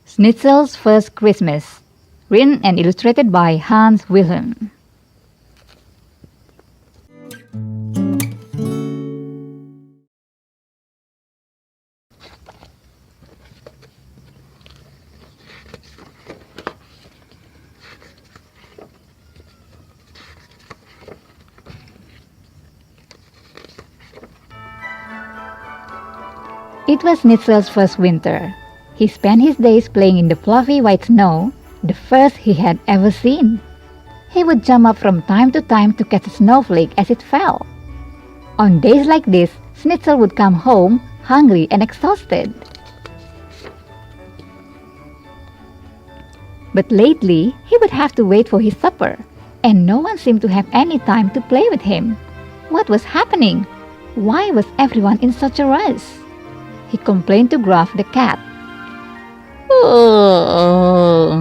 Schnitzel's First Christmas, written and illustrated by Hans Wilhelm. It was Schnitzel's first winter. He spent his days playing in the fluffy white snow, the first he had ever seen. He would jump up from time to time to catch a snowflake as it fell. On days like this, Schnitzel would come home hungry and exhausted. But lately, he would have to wait for his supper, and no one seemed to have any time to play with him. What was happening? Why was everyone in such a rush? He complained to Gruff the cat. "Oh,"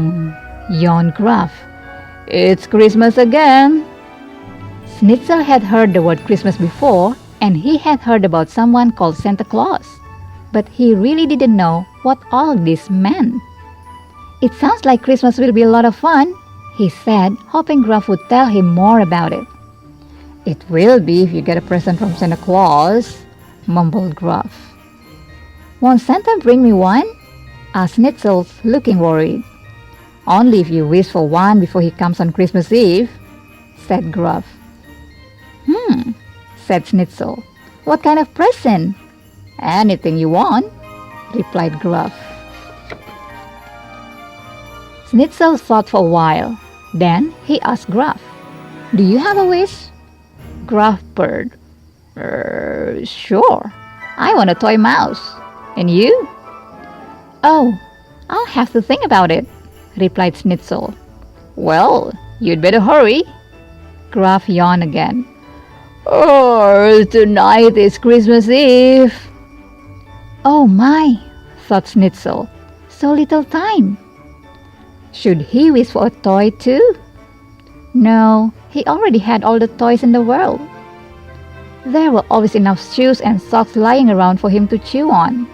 yawned Gruff. "It's Christmas again." Schnitzel had heard the word Christmas before, and he had heard about someone called Santa Claus. But he really didn't know what all this meant. "It sounds like Christmas will be a lot of fun," he said, hoping Gruff would tell him more about it. "It will be if you get a present from Santa Claus," mumbled Gruff. "Won't Santa bring me one?" asked Schnitzel, looking worried. "Only if you wish for one before he comes on Christmas Eve," said Gruff. Said Schnitzel. "What kind of present?" "Anything you want," replied Gruff. Schnitzel thought for a while. Then he asked Gruff, "Do you have a wish?" Gruff purred. Sure. I want a toy mouse. And you?" "Oh, I'll have to think about it," replied Schnitzel. "Well, you'd better hurry." Gruff yawned again. "Oh, tonight is Christmas Eve." "Oh my," thought Schnitzel. "So little time." Should he wish for a toy too? No, he already had all the toys in the world. There were always enough shoes and socks lying around for him to chew on.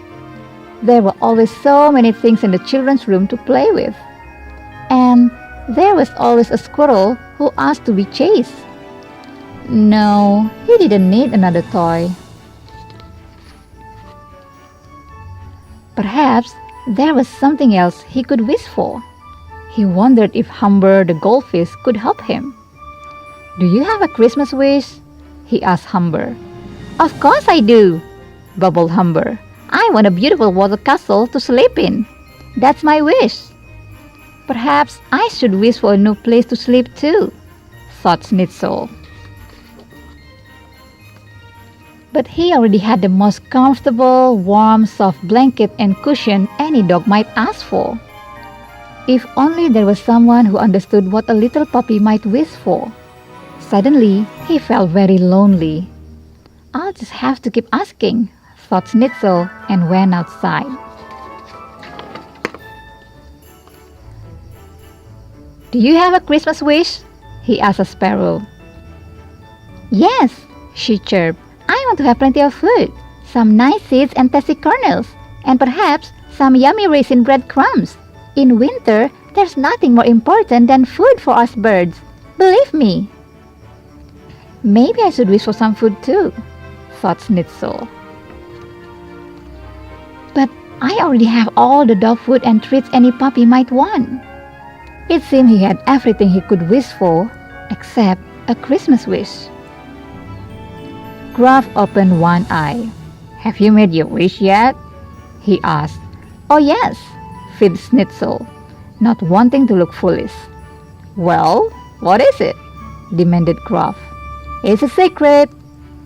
There were always so many things in the children's room to play with. And there was always a squirrel who asked to be chased. No, he didn't need another toy. Perhaps there was something else he could wish for. He wondered if Humber the goldfish could help him. "Do you have a Christmas wish?" he asked Humber. "Of course I do," bubbled Humber. "I want a beautiful water castle to sleep in. That's my wish." "Perhaps I should wish for a new place to sleep too," thought Schnitzel. But he already had the most comfortable, warm, soft blanket and cushion any dog might ask for. If only there was someone who understood what a little puppy might wish for. Suddenly, he felt very lonely. "I'll just have to keep asking," thought Schnitzel, and went outside. "Do you have a Christmas wish?" he asked a sparrow. "Yes," she chirped. "I want to have plenty of food, some nice seeds and tasty kernels, and perhaps some yummy raisin bread crumbs. In winter, there's nothing more important than food for us birds. Believe me." "Maybe I should wish for some food too," thought Schnitzel. "But I already have all the dog food and treats any puppy might want." It seemed he had everything he could wish for, except a Christmas wish. Gruff opened one eye. "Have you made your wish yet?" he asked. "Oh yes," fibbed Schnitzel, not wanting to look foolish. "Well, what is it?" demanded Gruff. "It's a secret,"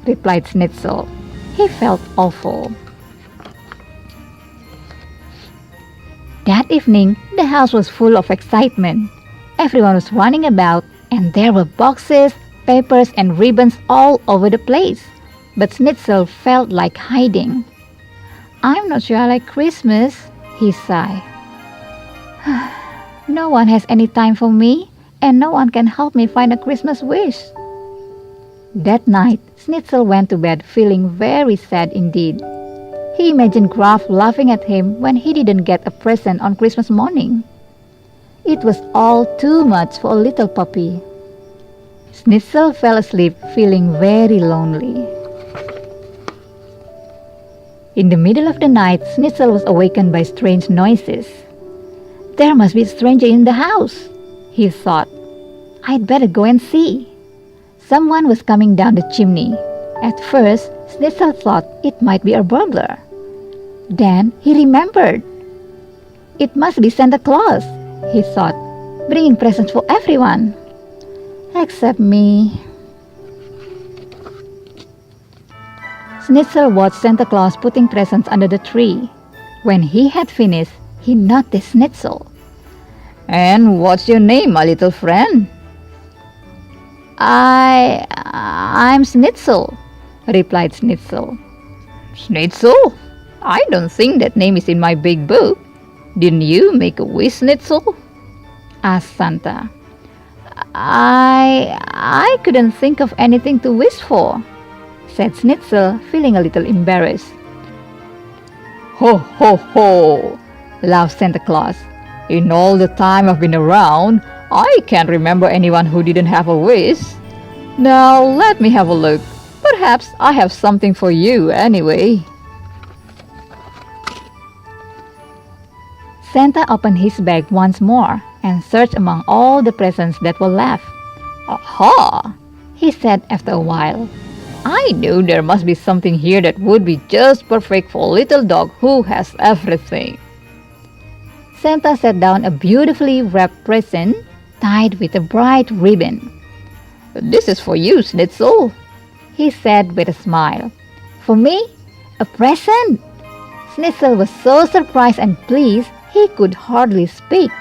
replied Schnitzel. He felt awful. That evening, the house was full of excitement. Everyone was running about, and there were boxes, papers, and ribbons all over the place. But Schnitzel felt like hiding. "I'm not sure I like Christmas," he sighed. "No one has any time for me, and no one can help me find a Christmas wish." That night, Schnitzel went to bed feeling very sad indeed. He imagined Graf laughing at him when he didn't get a present on Christmas morning. It was all too much for a little puppy. Schnitzel fell asleep feeling very lonely. In the middle of the night, Schnitzel was awakened by strange noises. There must be a stranger in the house, he thought. I'd better go and see. Someone was coming down the chimney. At first, Schnitzel thought it might be a burglar. Then he remembered. It must be Santa Claus, he thought, bringing presents for everyone. Except me. Schnitzel watched Santa Claus putting presents under the tree. When he had finished, he noticed Schnitzel. And what's your name, my little friend? I'm Schnitzel, replied Schnitzel. Schnitzel? I don't think that name is in my big book. Didn't you make a wish, Schnitzel? Asked Santa. I couldn't think of anything to wish for, said Schnitzel, feeling a little embarrassed. Ho, ho, ho, laughed Santa Claus. In all the time I've been around, I can't remember anyone who didn't have a wish. Now let me have a look. Perhaps I have something for you anyway. Santa opened his bag once more and searched among all the presents that were left. Aha! He said after a while. I knew there must be something here that would be just perfect for a little dog who has everything. Santa set down a beautifully wrapped present tied with a bright ribbon. This is for you, Schnitzel, he said with a smile. For me? A present? Schnitzel was so surprised and pleased he could hardly speak.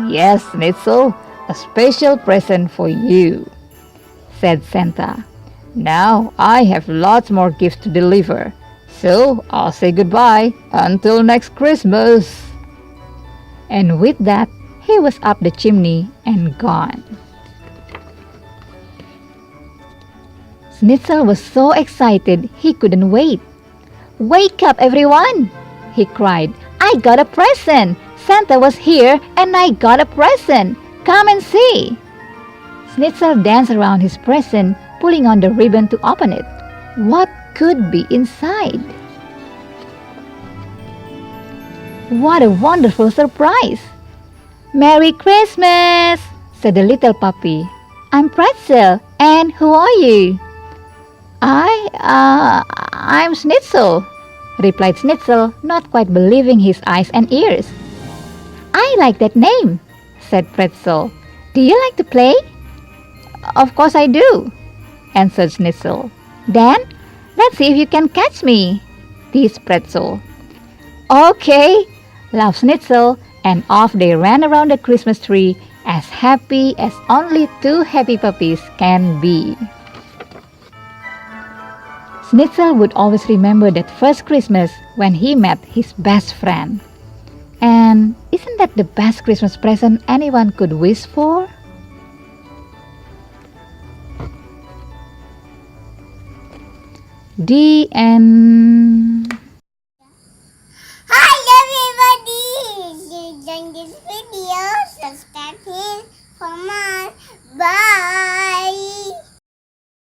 Yes, Schnitzel, a special present for you, said Santa. Now I have lots more gifts to deliver, so I'll say goodbye until next Christmas. And with that, he was up the chimney and gone. Schnitzel was so excited he couldn't wait. Wake up, everyone! He cried. I got a present! Santa was here and I got a present! Come and see! Schnitzel danced around his present, pulling on the ribbon to open it. What could be inside? What a wonderful surprise! Merry Christmas, said the little puppy. I'm Pretzel, and who are you? I'm Schnitzel, replied Schnitzel, not quite believing his eyes and ears. I like that name, said Pretzel. Do you like to play? Of course I do, answered Schnitzel. Then, let's see if you can catch me, teased Pretzel. Okay, laughed Schnitzel, and off they ran around the Christmas tree as happy as only two happy puppies can be. Schnitzel would always remember that first Christmas when he met his best friend. And isn't that the best Christmas present anyone could wish for? The end. Hi everybody! If you enjoyed this video, subscribe here for more. Bye!